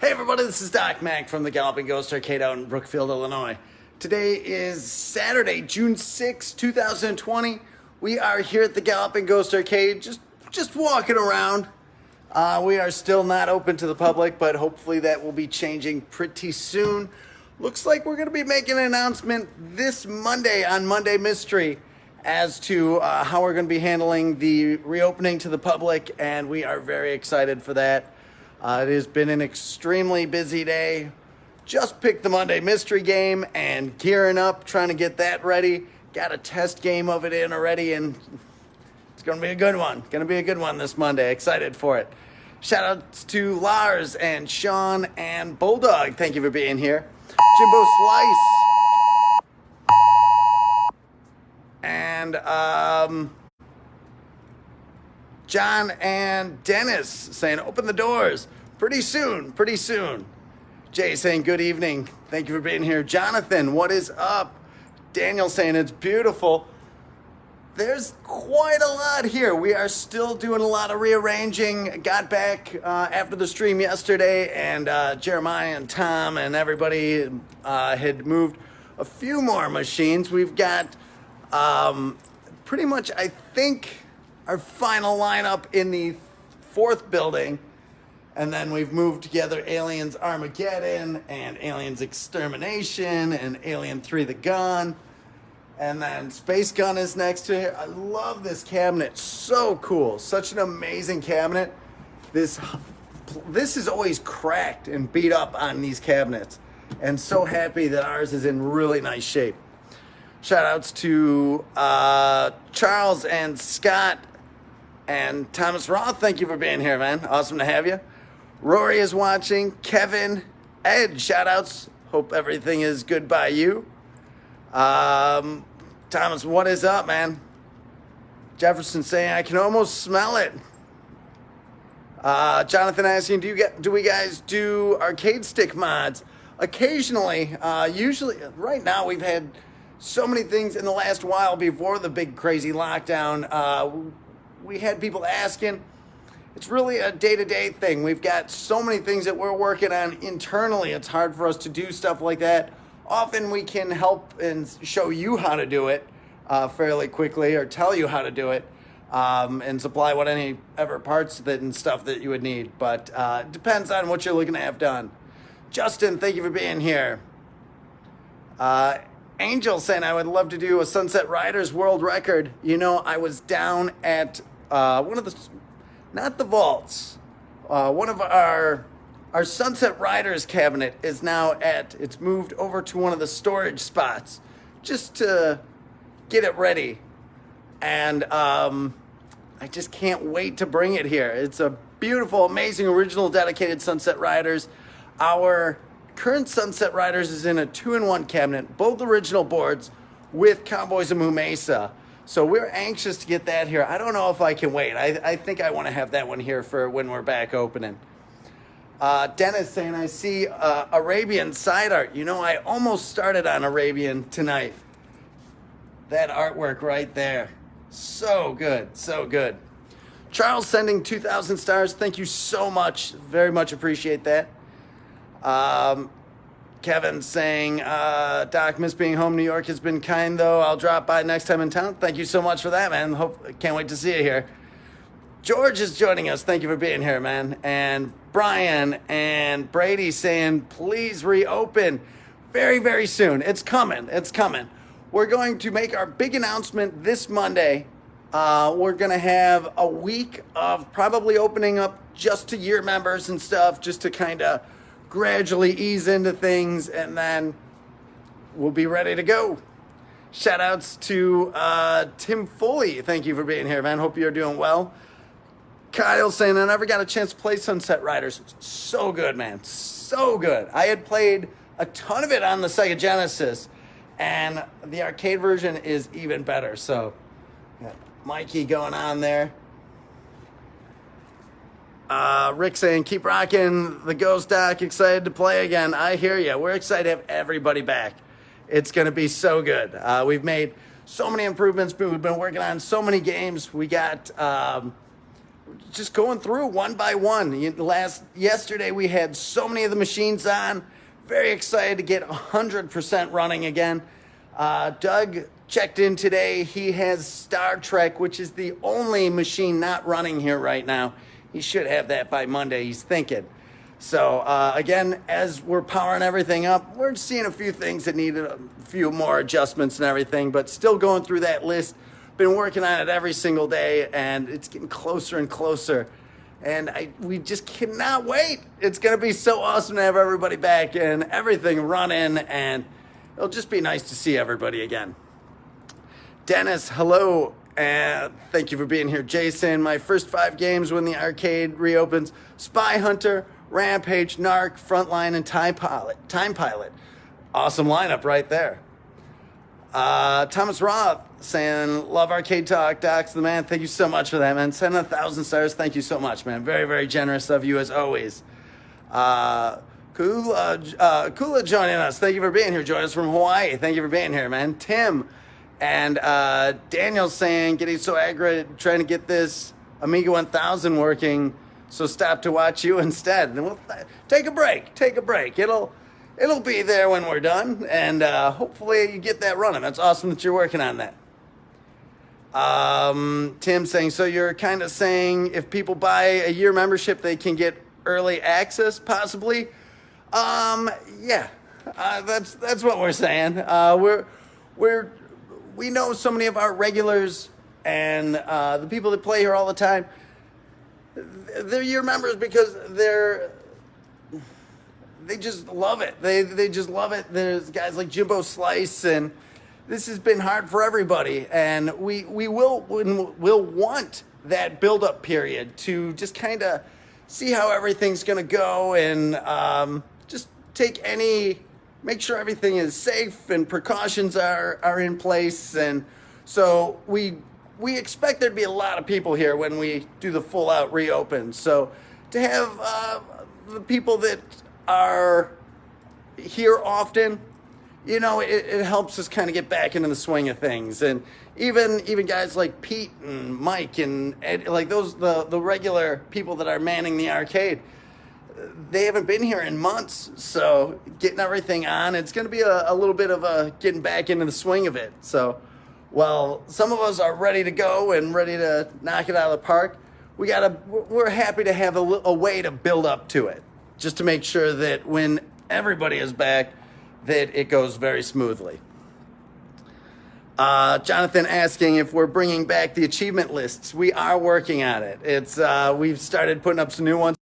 Hey everybody, this is Doc Mack from the Galloping Ghost Arcade out in Brookfield, Illinois. Today is Saturday, June 6, 2020. We are here at the Galloping Ghost Arcade, just walking around. We are still not open to the public, but hopefully that will be changing pretty soon. Looks like we're going to be making an announcement this Monday on Monday Mystery as to how we're going to be handling the reopening to the public, and we are very excited for that. It has been an extremely busy day. Just picked the Monday Mystery game and gearing up, trying to get that ready. Got a test game of it in already, and it's going to be a good one. Going to be a good one this Monday. Excited for it. Shout outs to Lars and Sean and Bulldog. Thank you for being here. Jimbo Slice. And John and Dennis saying, open the doors. Pretty soon. Jay saying, good evening. Thank you for being here. Jonathan, what is up? Daniel saying, it's beautiful. There's quite a lot here. We are still doing a lot of rearranging. Got back after the stream yesterday, and Jeremiah and Tom and everybody had moved a few more machines. We've got pretty much, I think, our final lineup in the fourth building, and then we've moved together Aliens Armageddon and Aliens Extermination and Alien 3 The Gun, and then Space Gun is next to it. I love this cabinet. So cool. Such an amazing cabinet. This is always cracked and beat up on these cabinets, and so happy that ours is in really nice shape. Shout outs to Charles and Scott and Thomas Roth. Thank you for being here, man. Awesome to have you. Rory is watching. Kevin, Ed, shout outs. Hope everything is good by you. Thomas, what is up, man? Jefferson saying, I can almost smell it. Jonathan asking, do we guys do arcade stick mods? Occasionally, usually, right now we've had so many things in the last while before the big crazy lockdown. We had people asking. It's really a day-to-day thing. We've got so many things that we're working on internally. It's hard for us to do stuff like that. Often we can help and show you how to do it fairly quickly, or tell you how to do it, and supply whatever parts and stuff that you would need. But it depends on what you're looking to have done. Justin, thank you for being here. Angel saying, I would love to do a Sunset Riders world record. You know, I was down at one of the, not the vaults, one of our Sunset Riders cabinet is now it's moved over to one of the storage spots just to get it ready. And I just can't wait to bring it here. It's a beautiful, amazing, original, dedicated Sunset Riders. Our current Sunset Riders is in a 2-in-1 cabinet, both original boards with Cowboys of Moo Mesa. So we're anxious to get that here. I don't know if I can wait. I think I want to have that one here for when we're back opening. Dennis saying, I see Arabian side art. You know, I almost started on Arabian tonight. That artwork right there. So good, so good. Charles sending 2,000 stars. Thank you so much. Very much appreciate that. Kevin saying, Doc, miss being home. New York has been kind, though. I'll drop by next time in town. Thank you so much for that, man. Can't wait to see you here. George is joining us. Thank you for being here, man. And Brian and Brady saying, please reopen very, very soon. It's coming. We're going to make our big announcement this Monday. We're going to have a week of probably opening up just to year members and stuff, just to kind of gradually ease into things, and then we'll be ready to go. Shout outs to Tim Foley. Thank you for being here, man. Hope you're doing well. Kyle saying, I never got a chance to play Sunset Riders. So good, man. So good. I had played a ton of it on the Sega Genesis, and the arcade version is even better. So, got Mikey going on there. Rick saying, keep rocking the Ghost Doc. Excited to play again. I hear you. We're excited to have everybody back. It's going to be so good. We've made so many improvements, but we've been working on so many games. We got just going through one by one. Yesterday we had so many of the machines on. Very excited to get 100% running again. Doug checked in today. He has Star Trek, which is the only machine not running here right now. He should have that by Monday, he's thinking. So again, as we're powering everything up, we're seeing a few things that need a few more adjustments and everything, but still going through that list. Been working on it every single day, and it's getting closer and closer. And we just cannot wait. It's going to be so awesome to have everybody back and everything running, and it'll just be nice to see everybody again. Dennis, hello, and thank you for being here. Jason, my first 5 games when the arcade reopens: Spy Hunter, Rampage, Narc, Frontline, and Time Pilot. Awesome lineup right there. Thomas Roth saying, love Arcade Talk. Doc's the man. Thank you so much for that, man. Sending 1,000 stars. Thank you so much, man. Very, very generous of you as always. Kula joining us. Thank you for being here. Join us from Hawaii. Thank you for being here, man. Tim and Daniel saying, getting so aggravated trying to get this Amiga 1000 working, so stop to watch you instead. And we'll take a break. Take a break. It'll be there when we're done, and hopefully you get that running. That's awesome that you're working on that. Tim saying, so you're kind of saying if people buy a year membership, they can get early access, possibly? Yeah, that's what we're saying. We know so many of our regulars and the people that play here all the time. They're year members because they just love it. They just love it. There's guys like Jimbo Slice, and this has been hard for everybody. And we'll want that build-up period to just kind of see how everything's going to go, and just make sure everything is safe and precautions are in place. And so we expect there to be a lot of people here when we do the full-out reopen. So to have the people that are here often, it helps us kind of get back into the swing of things. And even guys like Pete and Mike and Ed, like those the regular people that are manning the arcade, they haven't been here in months. So getting everything on, it's going to be a little bit of a getting back into the swing of it. So while some of us are ready to go and ready to knock it out of the park, we're happy to have a way to build up to it, just to make sure that when everybody is back, that it goes very smoothly. Jonathan asking if we're bringing back the achievement lists. We are working on it. We've started putting up some new ones.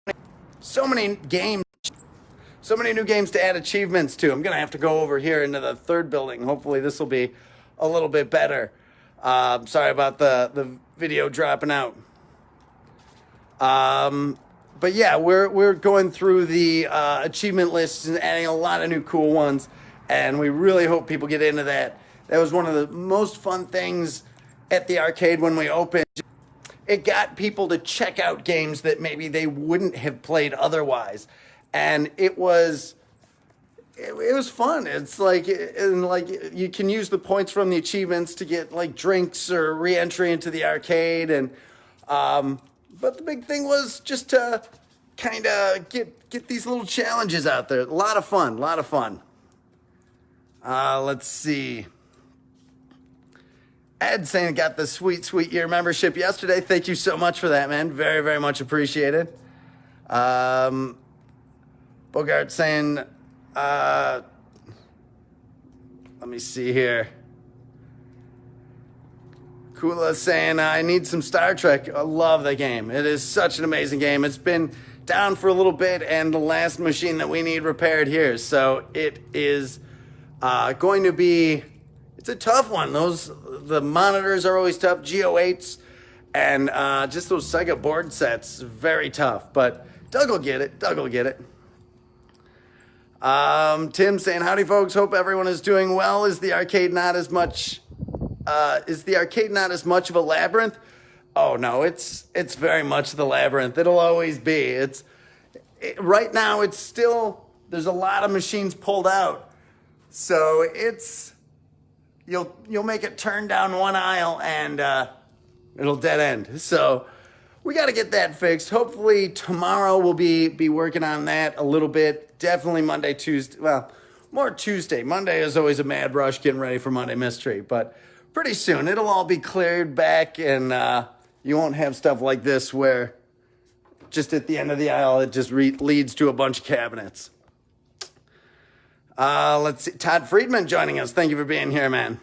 So many new games to add achievements to. I'm going to have to go over here into the third building. Hopefully this will be a little bit better. Sorry about the video dropping out. But yeah, we're going through the achievement lists and adding a lot of new cool ones, and we really hope people get into that. That was one of the most fun things at the arcade when we opened. It got people to check out games that maybe they wouldn't have played otherwise, and it was fun. It's like you can use the points from the achievements to get like drinks or re-entry into the arcade, and but the big thing was just to kind of get these little challenges out there. A lot of fun. Let's see. Ed saying got the sweet year membership yesterday. Thank you so much for that, man. Very, very much appreciated. Bogart saying, let me see here. Kula saying, I need some Star Trek. I love the game. It is such an amazing game. It's been down for a little bit, and the last machine that we need repaired here. So it is going to be, it's a tough one. The monitors are always tough, G08s, and just those Sega board sets, very tough. But Doug will get it. Tim saying, howdy folks, hope everyone is doing well. Is the arcade not as much of a labyrinth? Oh no, it's very much the labyrinth. It'll always be. Right now it's still, there's a lot of machines pulled out. So you'll make it turn down one aisle and it'll dead end. So we got to get that fixed. Hopefully tomorrow we'll be working on that a little bit. Definitely Monday, Tuesday. Well, more Tuesday. Monday is always a mad rush getting ready for Monday Mystery. But pretty soon it'll all be cleared back, and you won't have stuff like this where just at the end of the aisle it just leads to a bunch of cabinets. Let's see. Todd Friedman joining us. Thank you for being here, man.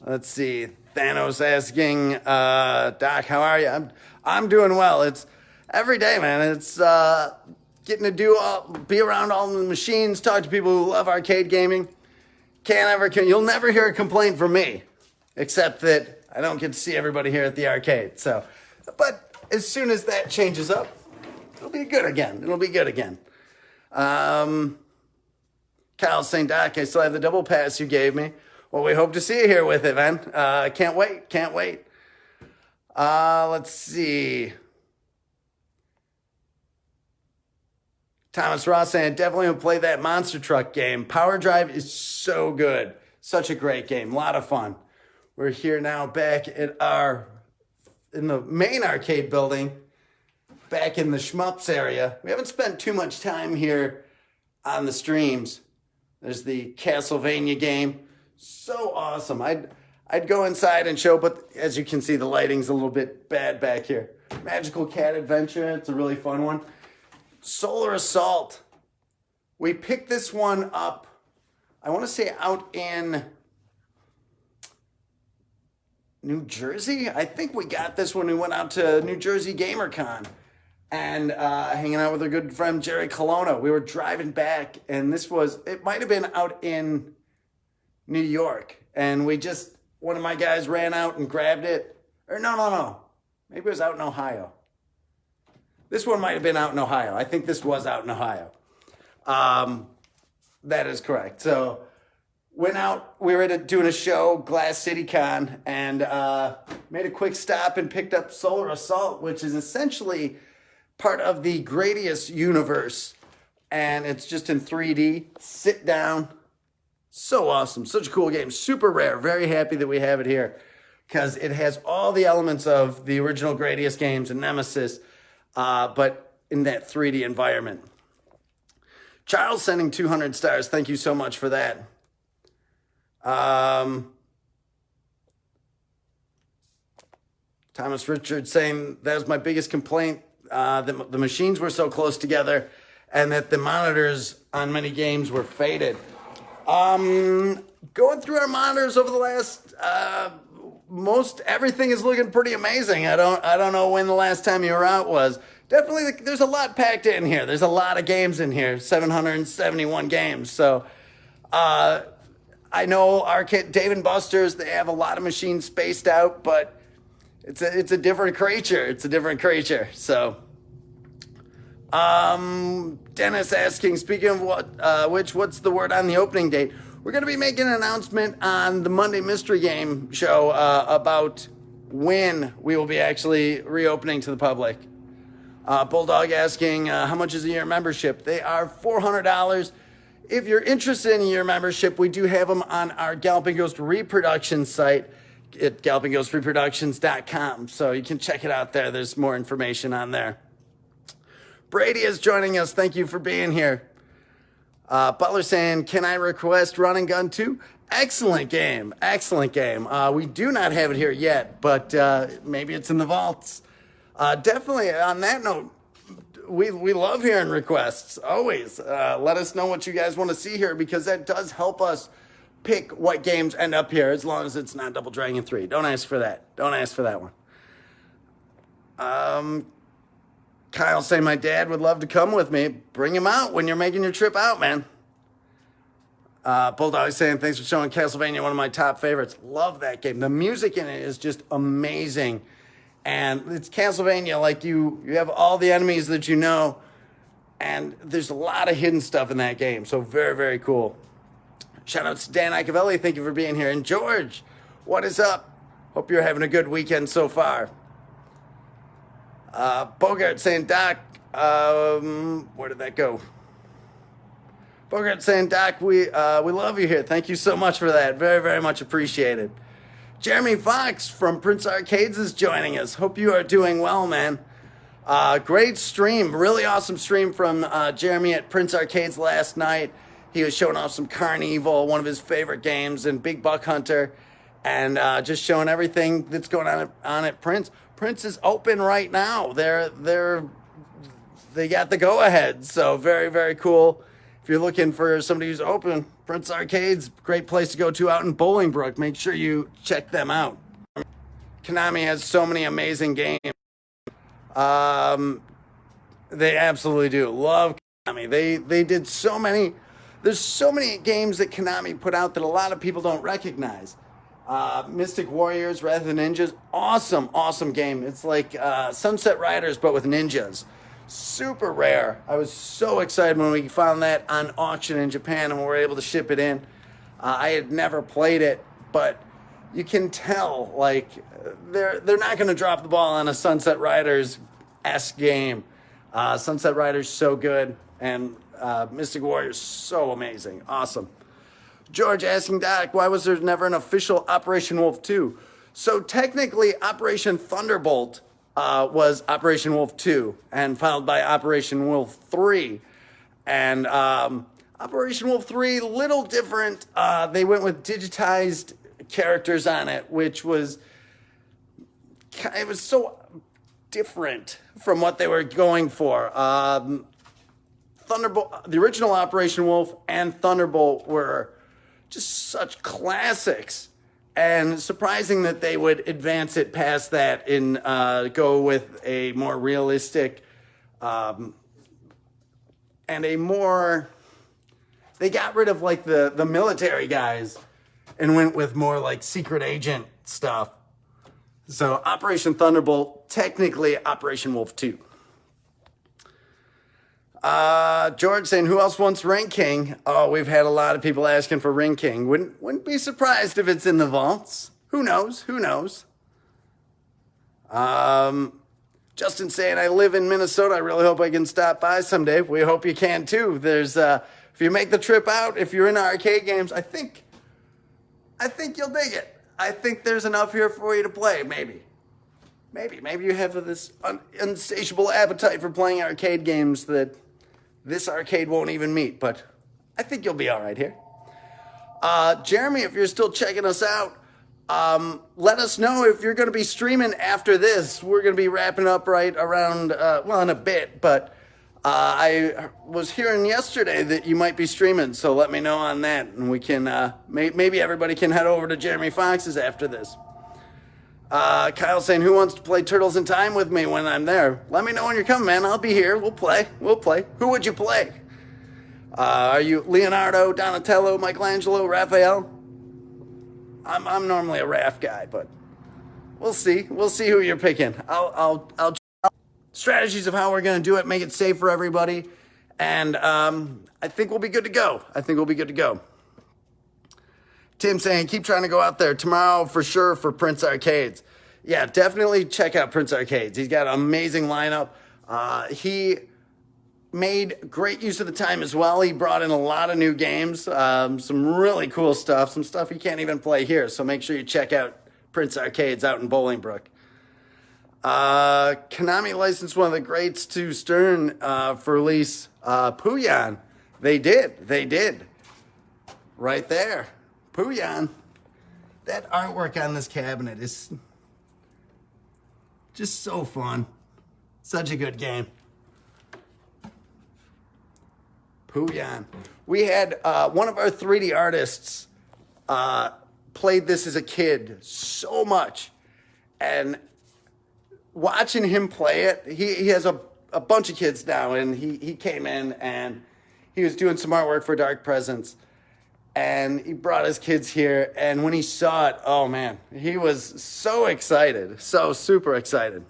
Let's see. Thanos asking, Doc, how are you? I'm doing well. It's every day, man. It's getting to be around all the machines, talk to people who love arcade gaming. You'll never hear a complaint from me, except that I don't get to see everybody here at the arcade. So, but as soon as that changes up, it'll be good again. Kyle's saying, Doc, I still have the double pass you gave me. Well, we hope to see you here with it, man. Can't wait. Let's see. Thomas Ross saying, definitely will play that Monster Truck game. Power Drive is so good. Such a great game. A lot of fun. We're here now back in the main arcade building, back in the Shmups area. We haven't spent too much time here on the streams. There's the Castlevania game. So awesome. I'd go inside and show, but as you can see, the lighting's a little bit bad back here. Magical Cat Adventure. It's a really fun one. Solar Assault. We picked this one up, I want to say out in New Jersey. I think we got this when we went out to New Jersey GamerCon and hanging out with our good friend Jerry Colonna. We were driving back, and it might have been out in New York, and one of my guys ran out and grabbed it. Or no. Maybe it was out in Ohio. This one might have been out in Ohio. I think this was out in Ohio. That is correct. So went out, we were doing a show, Glass City Con, and made a quick stop and picked up Solar Assault, which is essentially part of the Gradius universe. And it's just in 3D. Sit down. So awesome. Such a cool game. Super rare. Very happy that we have it here because it has all the elements of the original Gradius games and Nemesis, but in that 3D environment. Charles sending 200 stars. Thank you so much for that. Thomas Richards saying that was my biggest complaint, that the machines were so close together and that the monitors on many games were faded. Going through our monitors over the last, most everything is looking pretty amazing. I don't know when the last time you were out was. Definitely, there's a lot packed in here. There's a lot of games in here, 771 games. So, I know Arcade Dave and Buster's, they have a lot of machines spaced out, but it's a different creature. It's a different creature. So, Dennis asking, speaking of what's the word on the opening date? We're going to be making an announcement on the Monday Mystery Game show about when we will be actually reopening to the public. Bulldog asking, how much is a year membership? They are $400. If you're interested in a year membership, we do have them on our Galloping Ghost Reproduction site at gallopingghost.reproductions.com. So you can check it out there. There's more information on there. Brady is joining us. Thank you for being here. Butler saying, can I request Run and Gun 2? Excellent game. We do not have it here yet, but maybe it's in the vaults. Definitely, on that note, we love hearing requests. Always. Let us know what you guys want to see here, because that does help us pick what games end up here, as long as it's not Double Dragon 3. Don't ask for that. Don't ask for that one. Kyle saying, my dad would love to come with me. Bring him out when you're making your trip out, man. Bulldog saying, thanks for showing Castlevania, one of my top favorites. Love that game. The music in it is just amazing. And it's Castlevania, like you have all the enemies that you know, and there's a lot of hidden stuff in that game. So very, very cool. Shout out to Dan Icavelli. Thank you for being here. And George, what is up? Hope you're having a good weekend so far. Bogart saying, Doc, where did that go? Bogart saying, Doc, we love you here. Thank you so much for that. Very, very much appreciated. Jeremy Fox from Prince Arcades is joining us. Hope you are doing well, man. Great stream, really awesome stream from Jeremy at Prince Arcades last night. He was showing off some Carnival, one of his favorite games, and Big Buck Hunter, and just showing everything that's going on at Prince. Prince is open right now. They got the go-ahead, so very, very cool. If you're looking for somebody who's open, Prince Arcades, great place to go to out in Bolingbrook. Make sure you check them out. Konami has so many amazing games. They absolutely do. Love Konami. They did so many. There's so many games that Konami put out that a lot of people don't recognize. Mystic Warriors, Wrath of the Ninjas, awesome game. It's like Sunset Riders, but with ninjas. Super rare. I was so excited when we found that on auction in Japan and we were able to ship it in. I had never played it, but you can tell like they're not going to drop the ball on a Sunset Riders-esque game. Sunset Riders so good, and Mystic Warriors so amazing, awesome. George asking Doc, why was there never an official Operation Wolf 2? So technically, Operation Thunderbolt was Operation Wolf 2, and followed by Operation Wolf 3. And Operation Wolf 3, little different. They went with digitized characters on it, which was, it was so different from what they were going for. Thunderbolt, the original Operation Wolf and Thunderbolt were just such classics. And surprising that they would advance it past that and go with a more realistic and a more... They got rid of like the military guys and went with more like secret agent stuff. So Operation Thunderbolt, technically Operation Wolf 2. George saying, who else wants Ring King? Oh, we've had a lot of people asking for Ring King. Wouldn't be surprised if it's in the vaults. Who knows? Who knows? Justin saying, I live in Minnesota. I really hope I can stop by someday. We hope you can too. There's, if you make the trip out, if you're into arcade games, I think you'll dig it. I think there's enough here for you to play, maybe. Maybe you have this insatiable appetite for playing arcade games that this arcade won't even meet, but I think you'll be all right here. Jeremy, if you're still checking us out, let us know if you're going to be streaming after this. We're going to be wrapping up right around, in a bit, but I was hearing yesterday that you might be streaming, so let me know on that, and we can, maybe everybody can head over to Jeremy Fox's after this. Kyle saying, who wants to play Turtles in Time with me when I'm there? Let me know when you're coming, man. I'll be here. We'll play. Who would you play? Are you Leonardo, Donatello, Michelangelo, Raphael? I'm normally a Raph guy, but we'll see. We'll see who you're picking. I'll strategies of how we're going to do it, make it safe for everybody, and I think we'll be good to go. Tim saying, keep trying to go out there tomorrow for sure for Prince Arcades. Yeah, definitely check out Prince Arcades. He's got an amazing lineup. He made great use of the time as well. He brought in a lot of new games, some really cool stuff, some stuff you can't even play here. So make sure you check out Prince Arcades out in Bolingbrook. Konami licensed one of the greats to Stern for release, Puyan. They did. Right there. Puyan. That artwork on this cabinet is just so fun. Such a good game. Puyan. We had one of our 3D artists played this as a kid so much. And watching him play it, he has a bunch of kids now, and he came in and he was doing some artwork for Dark Presence. And he brought his kids here, and when he saw it, oh man, he was so excited, so super excited.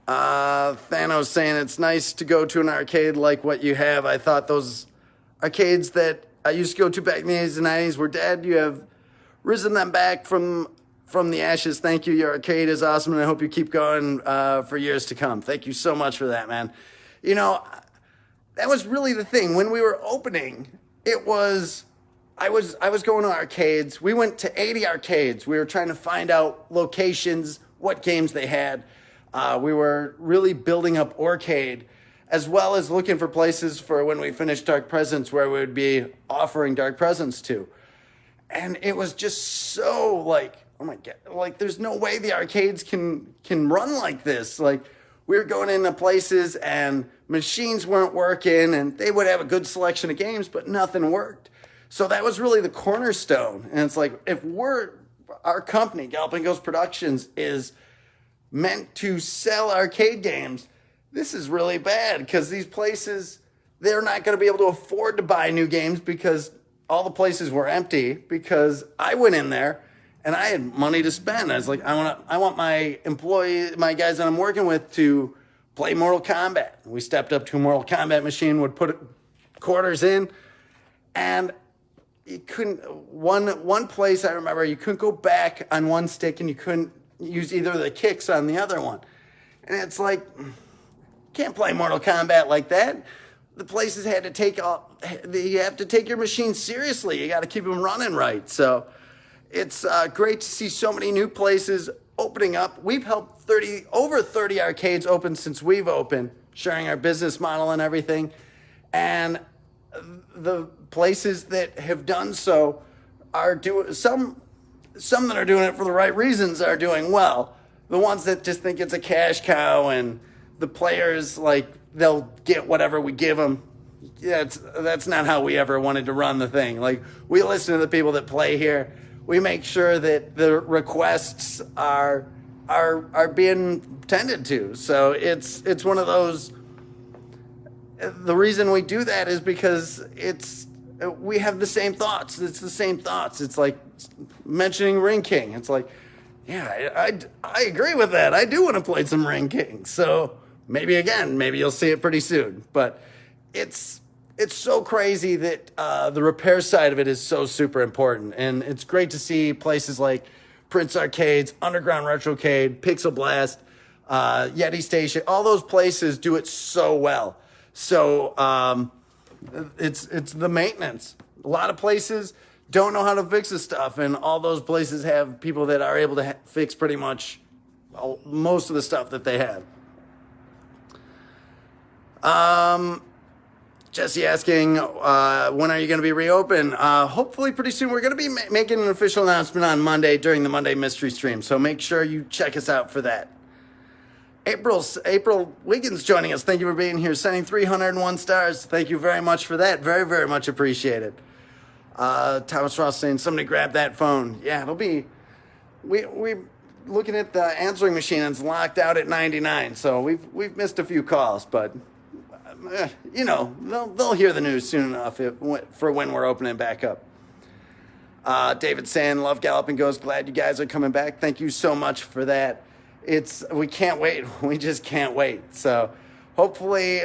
Thanos saying it's nice to go to an arcade like what you have. I thought those arcades that I used to go to back in the 80s and 90s were dead. You have risen them back from the ashes. Thank you. Your arcade is awesome, and I hope you keep going for years to come. Thank you so much for that, man. You know, that was really the thing. When we were opening, it was I was going to arcades. We went to 80 arcades. We were trying to find out locations, what games they had. We were really building up Arcade, as well as looking for places for when we finished Dark Presence where we would be offering Dark Presence to. And it was just so like, oh my God, like there's no way the arcades can run like this. Like we were going into places and machines weren't working and they would have a good selection of games, but nothing worked. So that was really the cornerstone. And it's like, if our company, Galloping Ghost Productions, is meant to sell arcade games, this is really bad because these places, they're not going to be able to afford to buy new games because all the places were empty, because I went in there and I had money to spend. I was like, I want my guys that I'm working with to play Mortal Kombat. We stepped up to a Mortal Kombat machine, would put quarters in, and you couldn't, one place I remember, you couldn't go back on one stick and you couldn't use either of the kicks on the other one. And it's like, can't play Mortal Kombat like that. The places had to you have to take your machine seriously. You got to keep them running right. So it's great to see so many new places opening up. We've helped over 30 arcades open since we've opened, sharing our business model and everything. And the places that have done so are doing, some that are doing it for the right reasons are doing well. The ones that just think it's a cash cow and the players, like, they'll get whatever we give them. That's not how we ever wanted to run the thing. Like, we listen to the people that play here. We make sure that the requests are being tended to. So it's one of those. The reason we do that is because we have the same thoughts. It's the same thoughts. It's like mentioning Ring King. It's like, yeah, I agree with that. I do want to play some Ring King. So maybe you'll see it pretty soon. But it's so crazy that the repair side of it is so super important. And it's great to see places like Prince Arcades, Underground Retrocade, Pixel Blast, Yeti Station, all those places do it so well. So it's the maintenance. A lot of places don't know how to fix this stuff, and all those places have people that are able to fix pretty much most of the stuff that they have. Jesse asking, when are you going to be reopened? Hopefully pretty soon. We're going to be making an official announcement on Monday during the Monday Mystery Stream, so make sure you check us out for that. April Wiggins joining us. Thank you for being here. Sending 301 stars. Thank you very much for that. Very, very much appreciated. Thomas Ross saying, somebody grab that phone. Yeah, it'll be... We're looking at the answering machine, and it's locked out at 99. So we've missed a few calls, but... they'll hear the news soon enough for when we're opening back up. David saying, love Galloping Ghost. Glad you guys are coming back. Thank you so much for that. We can't wait. We just can't wait. So hopefully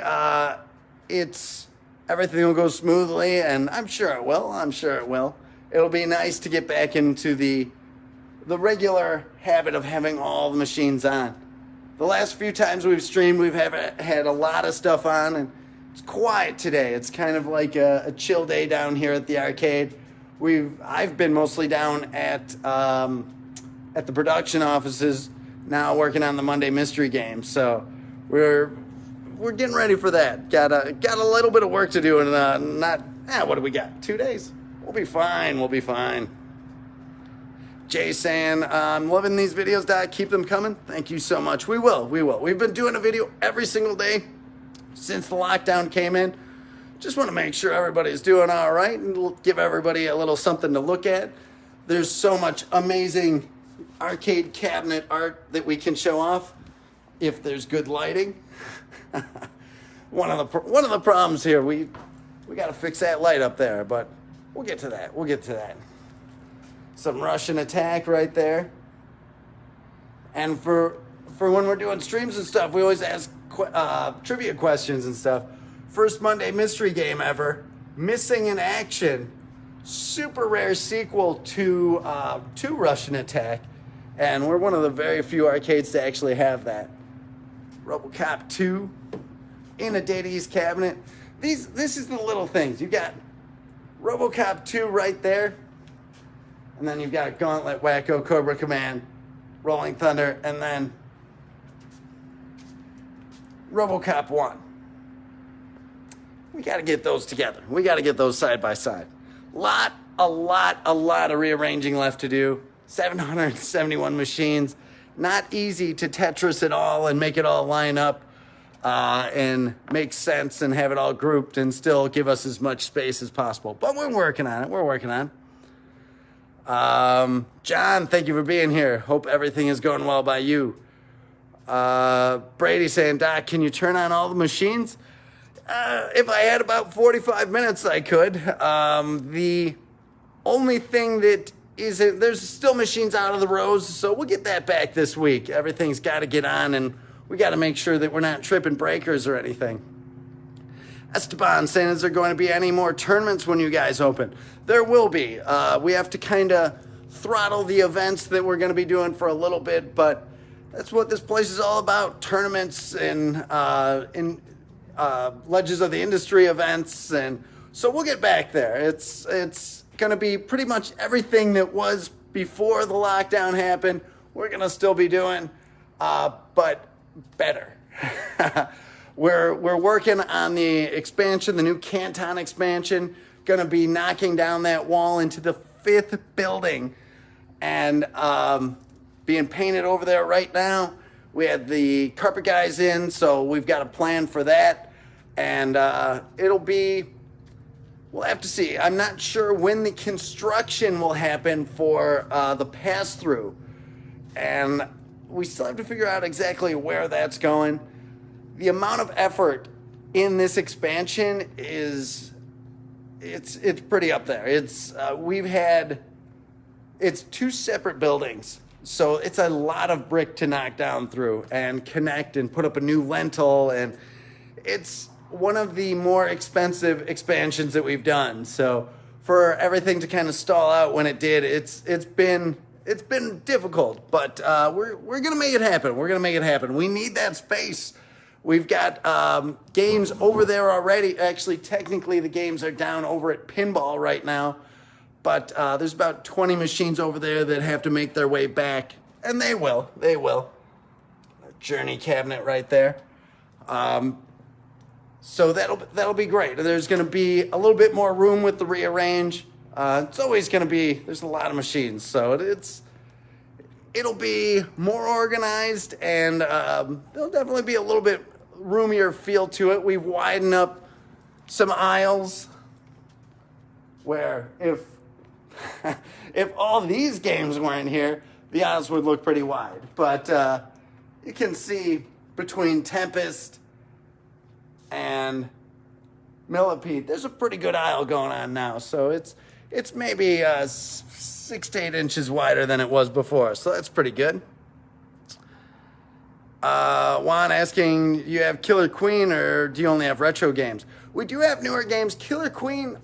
everything will go smoothly, and I'm sure it will. It'll be nice to get back into the regular habit of having all the machines on. The last few times we've streamed, we've had a lot of stuff on, and it's quiet today. It's kind of like a chill day down here at the arcade. I've been mostly down at the production offices now, working on the Monday Mystery Game. So we're getting ready for that. Got a little bit of work to do, and what do we got? 2 days. We'll be fine. Jay saying, I'm loving these videos, Doc. Keep them coming. Thank you so much. We will. We've been doing a video every single day since the lockdown came in. Just want to make sure everybody's doing all right and give everybody a little something to look at. There's so much amazing arcade cabinet art that we can show off if there's good lighting. One of the problems here, we got to fix that light up there, but we'll get to that. Some Russian attack right there. And for when we're doing streams and stuff, we always ask trivia questions and stuff. First Monday Mystery Game ever, Missing in Action, super rare sequel to Russian Attack, and we're one of the very few arcades to actually have that. RoboCop 2 in a Data East cabinet. This is the little things. You got RoboCop 2 right there, and then you've got Gauntlet, Wacko, Cobra Command, Rolling Thunder, and then RoboCop 1. We got to get those together. We got to get those side by side. A lot of rearranging left to do. 771 machines. Not easy to Tetris it all and make it all line up and make sense and have it all grouped and still give us as much space as possible. But we're working on it. We're working on it. John, thank you for being here. Hope everything is going well by you. Brady saying, Doc, can you turn on all the machines? If I had about 45 minutes, I could. The only thing that isn't, there's still machines out of the rows, so we'll get that back this week. Everything's got to get on, and we got to make sure that we're not tripping breakers or anything. Esteban saying, is there going to be any more tournaments when you guys open? There will be. We have to kind of throttle the events that we're going to be doing for a little bit, but that's what this place is all about. Tournaments and Legends of the Industry events, and so we'll get back there. It's going to be pretty much everything that was before the lockdown happened. We're going to still be doing, but better. We're working on the expansion, the new Canton expansion. Going to be knocking down that wall into the 5th building and being painted over there right now. We had the carpet guys in, so we've got a plan for that. And it'll be, we'll have to see. I'm not sure when the construction will happen for the pass-through. And we still have to figure out exactly where that's going. The amount of effort in this expansion is, it's pretty up there. It's 2 separate buildings. So it's a lot of brick to knock down through and connect and put up a new lintel, and it's one of the more expensive expansions that we've done. So for everything to kind of stall out when it did, it's been difficult, but we're gonna make it happen. We're gonna make it happen. We need that space. We've got games over there already. Actually, technically, the games are down over at Pinball right now. But there's about 20 machines over there that have to make their way back. And they will. They will. Journey cabinet right there. So that'll be great. There's going to be a little bit more room with the rearrange. It's always going to be, there's a lot of machines. So it'll be more organized, and there'll definitely be a little bit roomier feel to it. We've widened up some aisles where if all these games weren't here, the aisles would look pretty wide. But you can see between Tempest and Millipede, there's a pretty good aisle going on now. So it's maybe 6 to 8 inches wider than it was before. So that's pretty good. Juan asking, you have Killer Queen or do you only have retro games? We do have newer games. Killer Queen,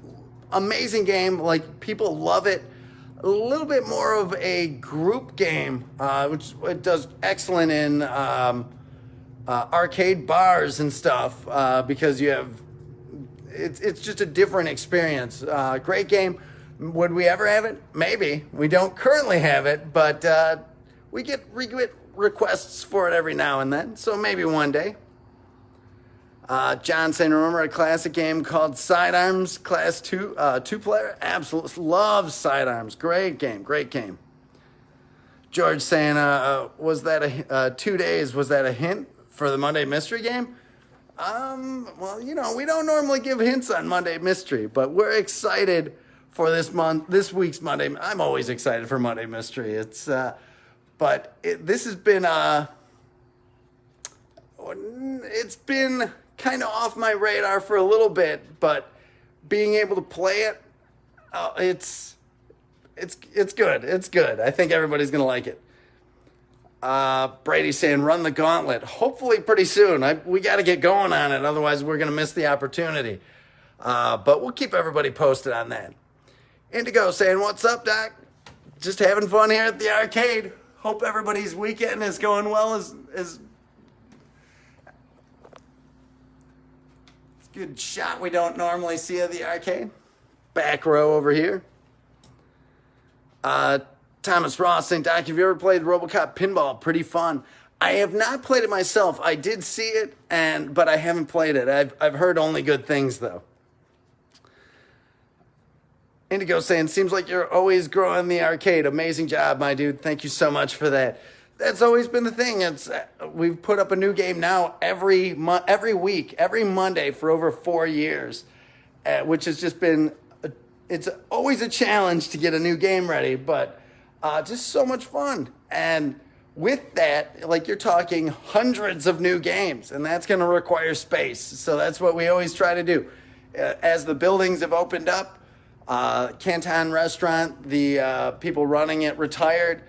amazing game, like people love it. A little bit more of a group game, which it does excellent in arcade bars and stuff, because you have it's just a different experience. Great game. Would we ever have it? Maybe. We don't currently have it, but we get requests for it every now and then, so maybe one day. John saying, remember a classic game called Sidearms, Class 2, 2-player? Absolutely. Love Sidearms. Great game, great game. George saying, was that 2 days, was that a hint for the Monday Mystery game? Well, we don't normally give hints on Monday Mystery, but we're excited for this week's Monday. I'm always excited for Monday Mystery. This has been, it's been kind of off my radar for a little bit, but being able to play it, it's good. It's good. I think everybody's gonna like it. Brady's saying, run the gauntlet. Hopefully pretty soon. We got to get going on it, otherwise we're gonna miss the opportunity. But we'll keep everybody posted on that. Indigo saying, what's up, Doc? Just having fun here at the arcade. Hope everybody's weekend is going well. It's Good shot we don't normally see at the arcade. Back row over here. Thomas Ross saying, Doc, have you ever played RoboCop Pinball? Pretty fun. I have not played it myself. I did see it, but I haven't played it. I've heard only good things, though. Indigo saying, seems like you're always growing the arcade. Amazing job, my dude. Thank you so much for that. That's always been the thing. We've put up a new game now every week, every Monday for over 4 years, which has just been, it's always a challenge to get a new game ready, but just so much fun. And with that, like, you're talking hundreds of new games, and that's going to require space. So that's what we always try to do. As the buildings have opened up, Canton Restaurant, the people running it retired,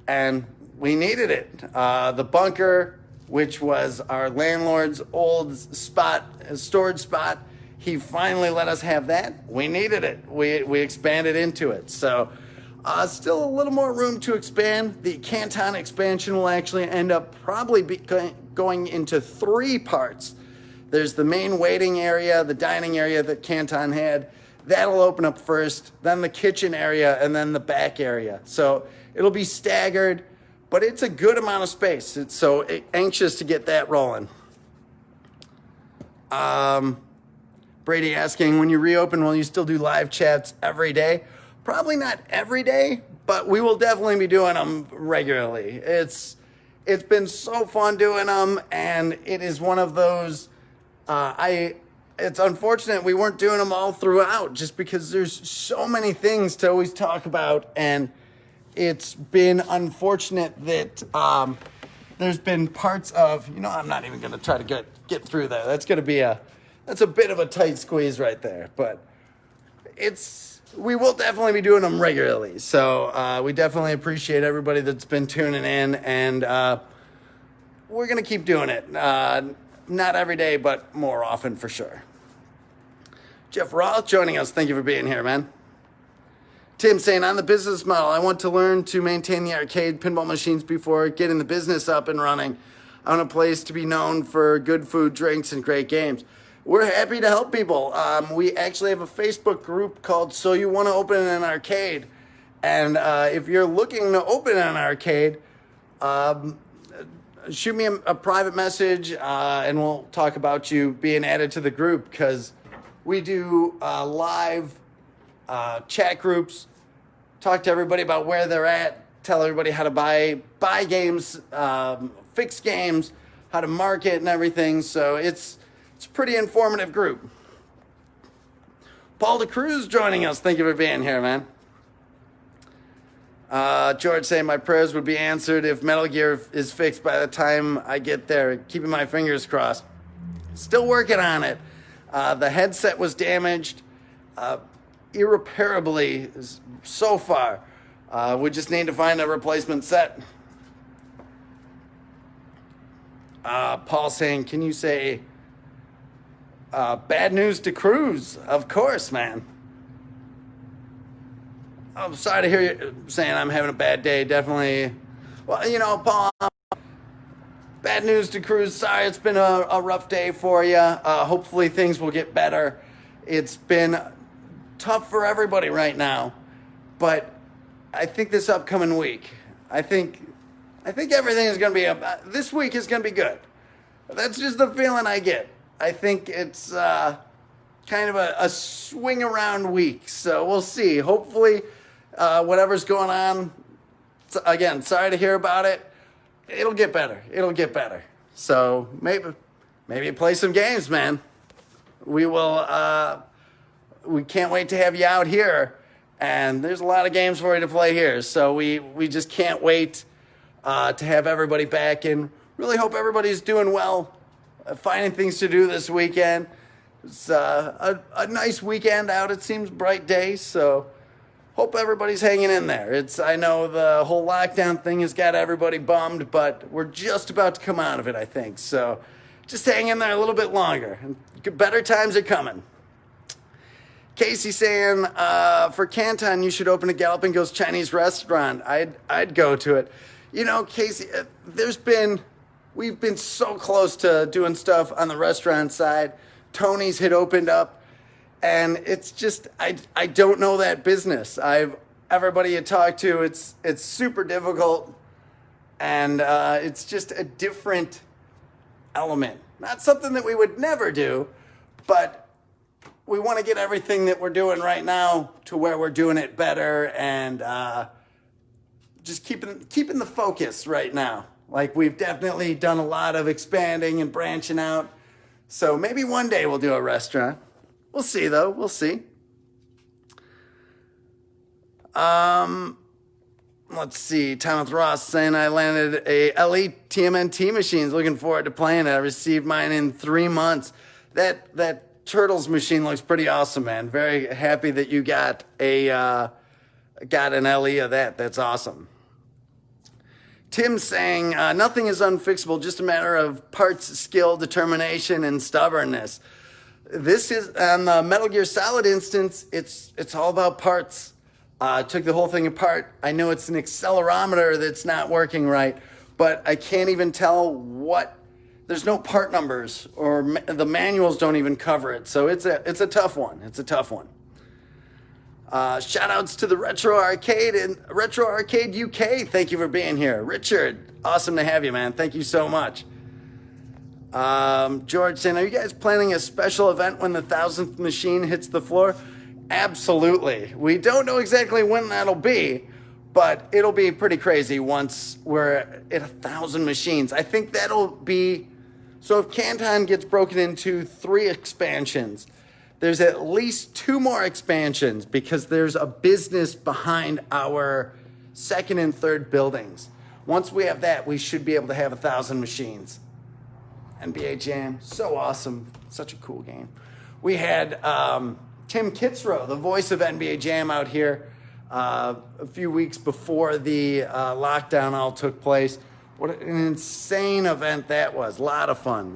and we needed it. The bunker, which was our landlord's old spot, storage spot, he finally let us have that. We needed it. We expanded into it. So still a little more room to expand. The Canton expansion will actually end up probably going into 3 parts. There's the main waiting area, the dining area that Canton had. That'll open up first, then the kitchen area, and then the back area. So it'll be staggered, but it's a good amount of space. It's so anxious to get that rolling. Brady asking, when you reopen, will you still do live chats every day? Probably not every day, but we will definitely be doing them regularly. It's been so fun doing them, and it is one of those, it's unfortunate we weren't doing them all throughout just because there's so many things to always talk about, and it's been unfortunate that there's been parts of, I'm not even going to try to get through that. That's a bit of a tight squeeze right there, but we will definitely be doing them regularly. So we definitely appreciate everybody that's been tuning in, and we're going to keep doing it. Not every day, but more often for sure. Jeff Roth joining us. Thank you for being here, man. Tim saying, on the business model, I want to learn to maintain the arcade pinball machines before getting the business up and running. I want a place to be known for good food, drinks, and great games. We're happy to help people. We actually have a Facebook group called So You Want to Open an Arcade. And if you're looking to open an arcade, shoot me a private message and we'll talk about you being added to the group, because we do live chat groups, talk to everybody about where they're at, tell everybody how to buy games, fix games, how to market and everything. So it's a pretty informative group. Paul DeCruz joining us. Thank you for being here, man. George saying, my prayers would be answered if Metal Gear is fixed by the time I get there. Keeping my fingers crossed. Still working on it. The headset was damaged irreparably so far. We just need to find a replacement set. Paul saying, can you say bad news to Cruz? Of course, man. I'm sorry to hear you saying I'm having a bad day. Definitely. Well, Paul, bad news to Cruz. Sorry, it's been a rough day for you. Hopefully things will get better. It's been tough for everybody right now, but I think this upcoming week, I think everything is going to be, this week is going to be good. That's just the feeling I get. I think it's kind of a swing around week, so we'll see. Hopefully, whatever's going on, again, sorry to hear about it. It'll get better. It'll get better. So maybe play some games, man. We will. We can't wait to have you out here, and there's a lot of games for you to play here. So we just can't wait to have everybody back, and really hope everybody's doing well, finding things to do this weekend. It's a nice weekend out. It seems bright day, so hope everybody's hanging in there. I know the whole lockdown thing has got everybody bummed, but we're just about to come out of it, I think. So just hang in there a little bit longer. Better times are coming. Casey saying, for Canton, you should open a Galloping Ghost Chinese restaurant. I'd go to it. Casey, we've been so close to doing stuff on the restaurant side. Tony's had opened up, and it's just I don't know that business. Everybody you talk to, it's super difficult, and it's just a different element. Not something that we would never do, but we want to get everything that we're doing right now to where we're doing it better, and just keeping the focus right now. Like, we've definitely done a lot of expanding and branching out. So maybe one day we'll do a restaurant. We'll see, though. We'll see. Let's see. Thomas Ross saying I landed a LE TMNT machines. Looking forward to playing it. I received mine in 3 months. That Turtles machine looks pretty awesome, man. Very happy that you got an LE of that. That's awesome. Tim saying, nothing is unfixable, just a matter of parts, skill, determination, and stubbornness. This is, on the Metal Gear Solid instance, it's all about parts. Took the whole thing apart. I know it's an accelerometer that's not working right, but I can't even tell there's no part numbers, or the manuals don't even cover it. So it's a tough one. It's a tough one. Shout outs to the Retro Arcade and Retro Arcade UK. Thank you for being here. Richard, awesome to have you, man. Thank you so much. George saying, are you guys planning a special event when the 1,000th machine hits the floor? Absolutely. We don't know exactly when that'll be, but it'll be pretty crazy once we're at 1,000 machines. I think that'll be, so if Canton gets broken into 3 expansions, there's at least 2 more expansions because there's a business behind our 2nd and 3rd buildings. Once we have that, we should be able to have 1,000 machines. NBA Jam, so awesome. Such a cool game. We had Tim Kitzrow, the voice of NBA Jam, out here a few weeks before the lockdown all took place. What an insane event that was. A lot of fun.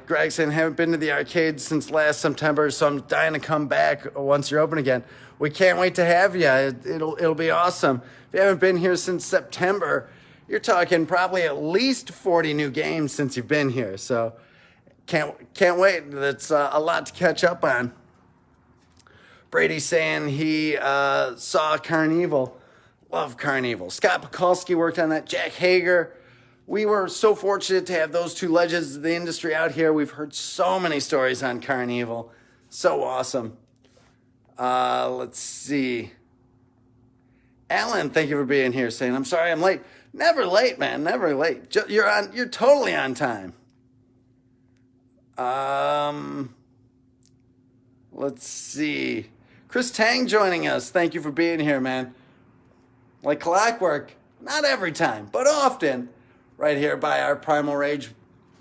Greg saying, haven't been to the arcade since last September, so I'm dying to come back once you're open again. We can't wait to have you. It'll be awesome. If you haven't been here since September, you're talking probably at least 40 new games since you've been here. So can't wait. That's a lot to catch up on. Brady saying he saw Carnival. Love Carnival. Scott Pekulski worked on that. Jack Hager. We were so fortunate to have those 2 legends of the industry out here. We've heard so many stories on Carnival. So awesome. Let's see. Alan, thank you for being here, saying, I'm sorry I'm late. Never late, man. Never late. You're totally on time. Let's see. Chris Tang joining us. Thank you for being here, man. Like clockwork, not every time, but often. Right here by our Primal Rage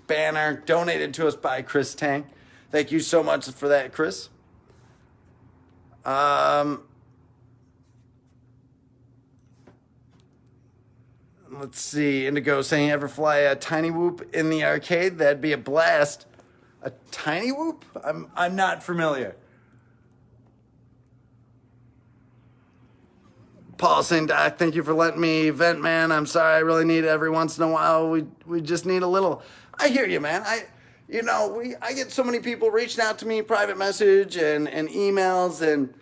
banner, donated to us by Chris Tang. Thank you so much for that, Chris. Let's see. Indigo saying, ever fly a tiny whoop in the arcade? That'd be a blast. A tiny whoop? I'm not familiar. Paul saying, Doc, thank you for letting me vent, man. I'm sorry. I really need it every once in a while. We just need a little. I hear you, man. I get so many people reaching out to me, private message and emails, and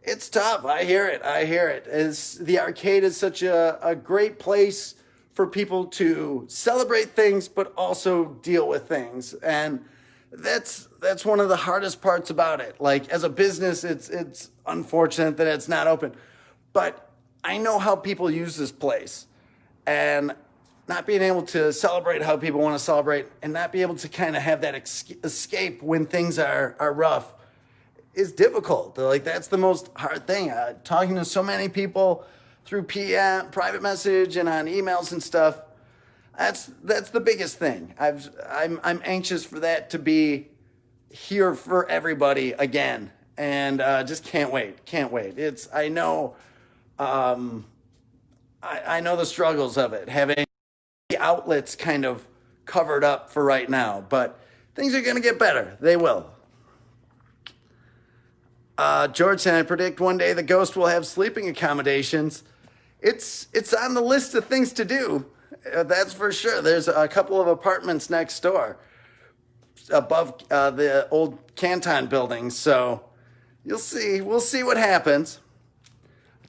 it's tough. I hear it. The arcade is such a great place for people to celebrate things, but also deal with things. And that's one of the hardest parts about it. Like, as a business, it's unfortunate that it's not open. But I know how people use this place, and not being able to celebrate how people want to celebrate and not be able to kind of have that escape when things are rough is difficult. Like, that's the most hard thing. Talking to so many people through PM, private message, and on emails and stuff, that's the biggest thing. I'm anxious for that to be here for everybody again, and just can't wait. I know the struggles of it, having the outlets kind of covered up for right now, but things are going to get better. They will. George said, I predict one day the Ghost will have sleeping accommodations. It's on the list of things to do. That's for sure. There's a couple of apartments next door. above the old Canton building. So you'll see. We'll see what happens.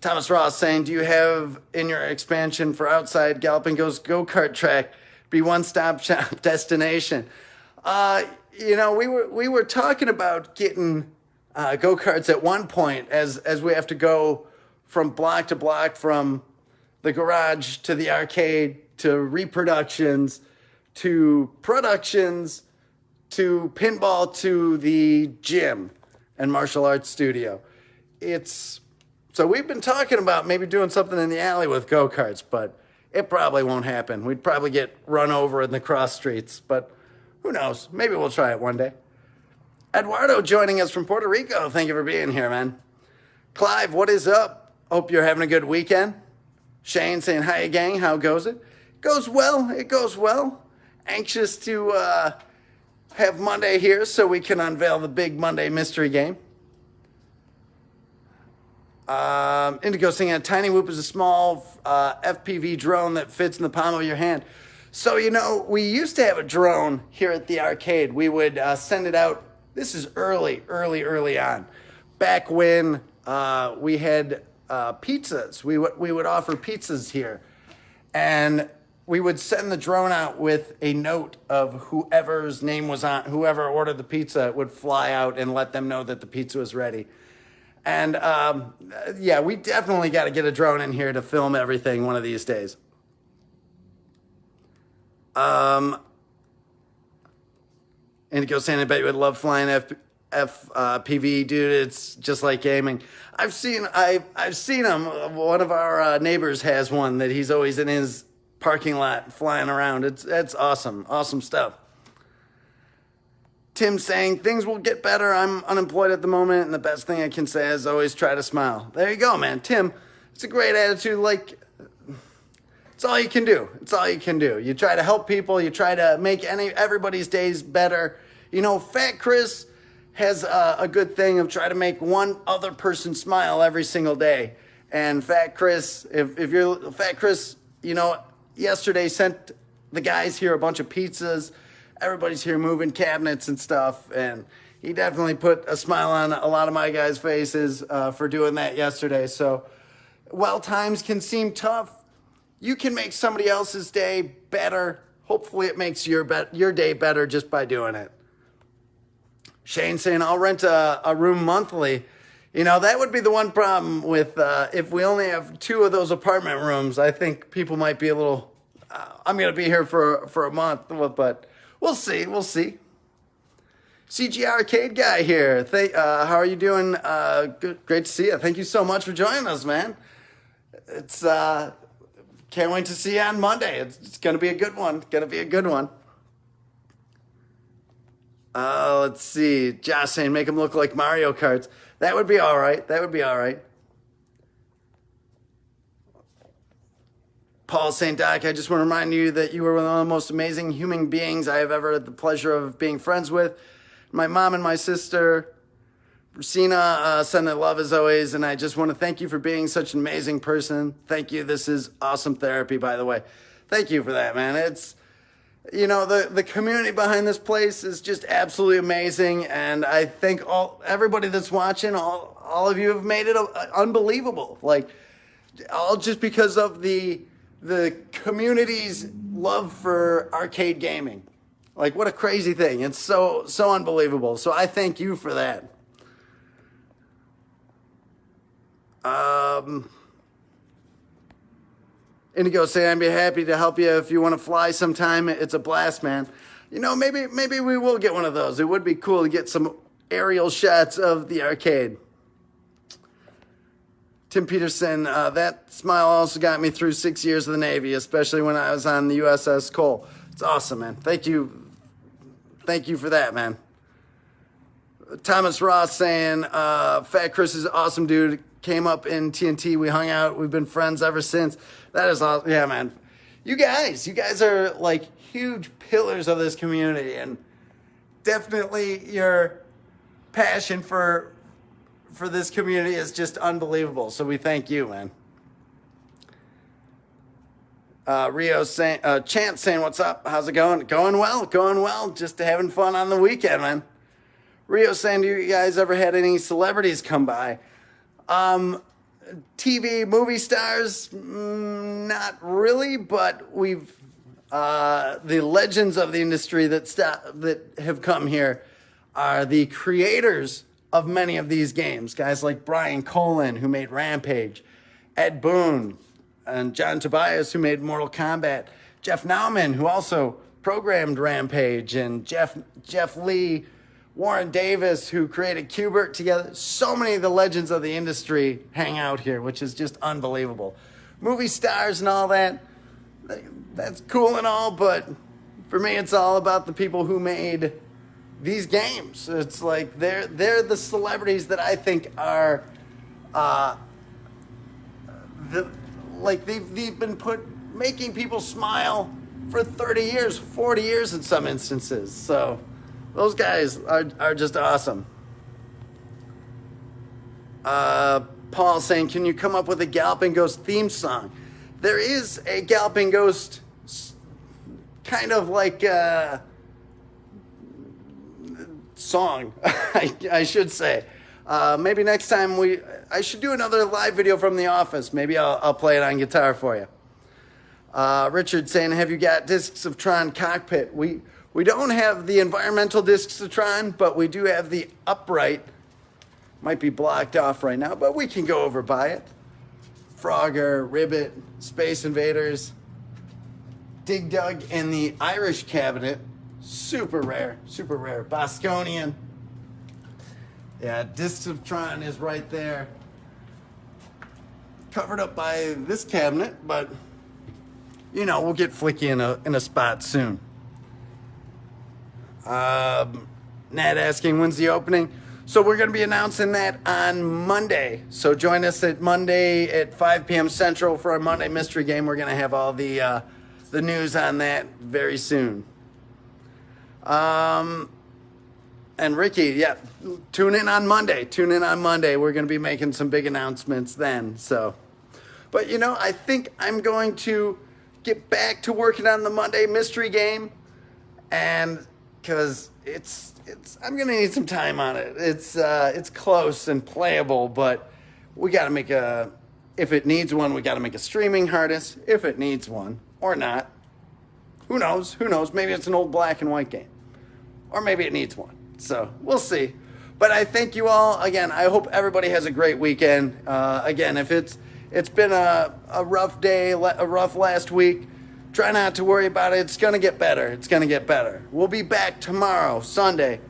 Thomas Ross saying, do you have in your expansion for outside Galloping Ghost go-kart track be one-stop shop destination? We were talking about getting go-karts at one point as we have to go from block to block, from the garage to the arcade to reproductions to productions to pinball to the gym and martial arts studio. So we've been talking about maybe doing something in the alley with go-karts, but it probably won't happen. We'd probably get run over in the cross streets, but who knows? Maybe we'll try it one day. Eduardo joining us from Puerto Rico. Thank you for being here, man. Clive, what is up? Hope you're having a good weekend. Shane saying, hi, gang. How goes it? Goes well. It goes well. Anxious to have Monday here so we can unveil the big Monday mystery game. Indigo saying, a tiny whoop is a small FPV drone that fits in the palm of your hand. So, we used to have a drone here at the arcade. We would send it out. This is early on. Back when we had pizzas. We would offer pizzas here. And we would send the drone out with a note of whoever's name was on, whoever ordered the pizza would fly out and let them know that the pizza was ready. And we definitely got to get a drone in here to film everything one of these days. Indigo saying, I bet you would love flying FPV, dude. It's just like gaming. I've seen them. One of our neighbors has one that he's always in his parking lot flying around. It's awesome. Awesome stuff. Tim saying, things will get better. I'm unemployed at the moment, and the best thing I can say is always try to smile. There you go, man. Tim, it's a great attitude. Like, it's all you can do. It's all you can do. You try to help people. You try to make everybody's days better. Fat Chris has a good thing of trying to make one other person smile every single day. And Fat Chris, if you're Fat Chris, yesterday sent the guys here a bunch of pizzas. Everybody's here moving cabinets and stuff, and he definitely put a smile on a lot of my guys' faces for doing that yesterday. So, while times can seem tough, you can make somebody else's day better. Hopefully it makes your day better just by doing it. Shane saying, I'll rent a room monthly. That would be the one problem with if we only have 2 of those apartment rooms. I think people might be a little, I'm going to be here for a month, but we'll see. CG Arcade guy here. How are you doing? Good, great to see you. Thank you so much for joining us, man. It's can't wait to see you on Monday. It's going to be a good one. Let's see. Josh saying, make them look like Mario Karts. That would be all right. Paul saying, Doc, I just want to remind you that you were one of the most amazing human beings I have ever had the pleasure of being friends with. My mom and my sister, Rosina, send their love as always, and I just want to thank you for being such an amazing person. Thank you. This is awesome therapy, by the way. Thank you for that, man. It's, the community behind this place is just absolutely amazing, and I think everybody that's watching, all of you have made it unbelievable. Like, all just because of the community's love for arcade gaming. Like, what a crazy thing. It's so unbelievable. So I thank you for that. Indigo saying, I'd be happy to help you if you want to fly sometime. It's a blast, man. Maybe we will get one of those. It would be cool to get some aerial shots of the arcade. Tim Peterson, that smile also got me through 6 years of the Navy, especially when I was on the USS Cole. It's awesome, man. Thank you for that, man. Thomas Ross saying, Fat Chris is an awesome dude. Came up in TNT. We hung out. We've been friends ever since. That is awesome. Yeah, man. You guys are like huge pillars of this community, and definitely your passion for this community is just unbelievable. So we thank you, man. Chance saying, what's up? How's it going? Going well, going well. Just having fun on the weekend, man. Rio saying, do you guys ever had any celebrities come by? TV, movie stars, not really, but we've, the legends of the industry that have come here are the creators of many of these games. Guys like Brian Colin, who made Rampage, Ed Boon, and John Tobias, who made Mortal Kombat, Jeff Nauman, who also programmed Rampage, and Jeff Lee, Warren Davis, who created Qbert together. So many of the legends of the industry hang out here, which is just unbelievable. Movie stars and all that, that's cool and all, but for me, it's all about the people who made these games. It's like they're the celebrities that I think are they've been making people smile for 30 years, 40 years in some instances. So those guys are just awesome. Paul saying, can you come up with a Galloping Ghost theme song? There is a Galloping Ghost kind of like song, I should say. Maybe next time I should do another live video from the office. Maybe I'll play it on guitar for you. Richard saying, have you got Discs of Tron Cockpit? We don't have the environmental Discs of Tron, but we do have the upright. Might be blocked off right now, but we can go over by it. Frogger, Ribbit, Space Invaders, Dig Dug, and the Irish cabinet. Super rare, super rare. Bosconian. Yeah, Discs of Tron is right there. Covered up by this cabinet, but you know, we'll get Flicky in a spot soon. Nat asking, when's the opening? So we're going to be announcing that on Monday. So join us at Monday at 5 p.m. Central for our Monday mystery game. We're going to have all the news on that very soon. And Ricky, yeah, tune in on Monday. Tune in on Monday. We're going to be making some big announcements then. So, but you know, I think I'm going to get back to working on the Monday mystery game, and because I'm going to need some time on it. It's close and playable, but we got to if it needs one, we got to make a streaming harness if it needs one, or not. Who knows? Maybe it's an old black and white game, or maybe it needs one. So we'll see. But I thank you all again. I hope everybody has a great weekend. Again, if it's been a rough day, a rough last week, try not to worry about it. It's going to get better. It's going to get better. We'll be back tomorrow, Sunday.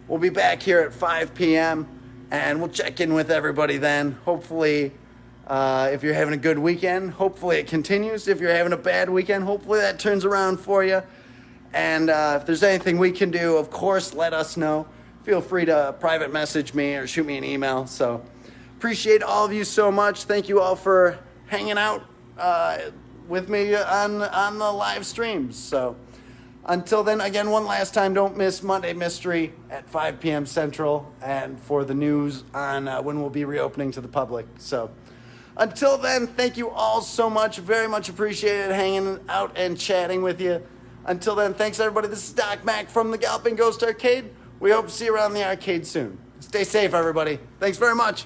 We'll be back here at 5 p.m. and we'll check in with everybody then. Hopefully, if you're having a good weekend, hopefully it continues. If you're having a bad weekend, hopefully that turns around for you. And if there's anything we can do, of course, let us know. Feel free to private message me or shoot me an email. So appreciate all of you so much. Thank you all for hanging out with me on the live streams. So until then, again, one last time, don't miss Monday Mystery at 5 p.m. Central and for the news on when we'll be reopening to the public. So until then, thank you all so much. Very much appreciated hanging out and chatting with you. Until then, thanks everybody. This is Doc Mack from the Galloping Ghost Arcade. We hope to see you around the arcade soon. Stay safe, everybody. Thanks very much.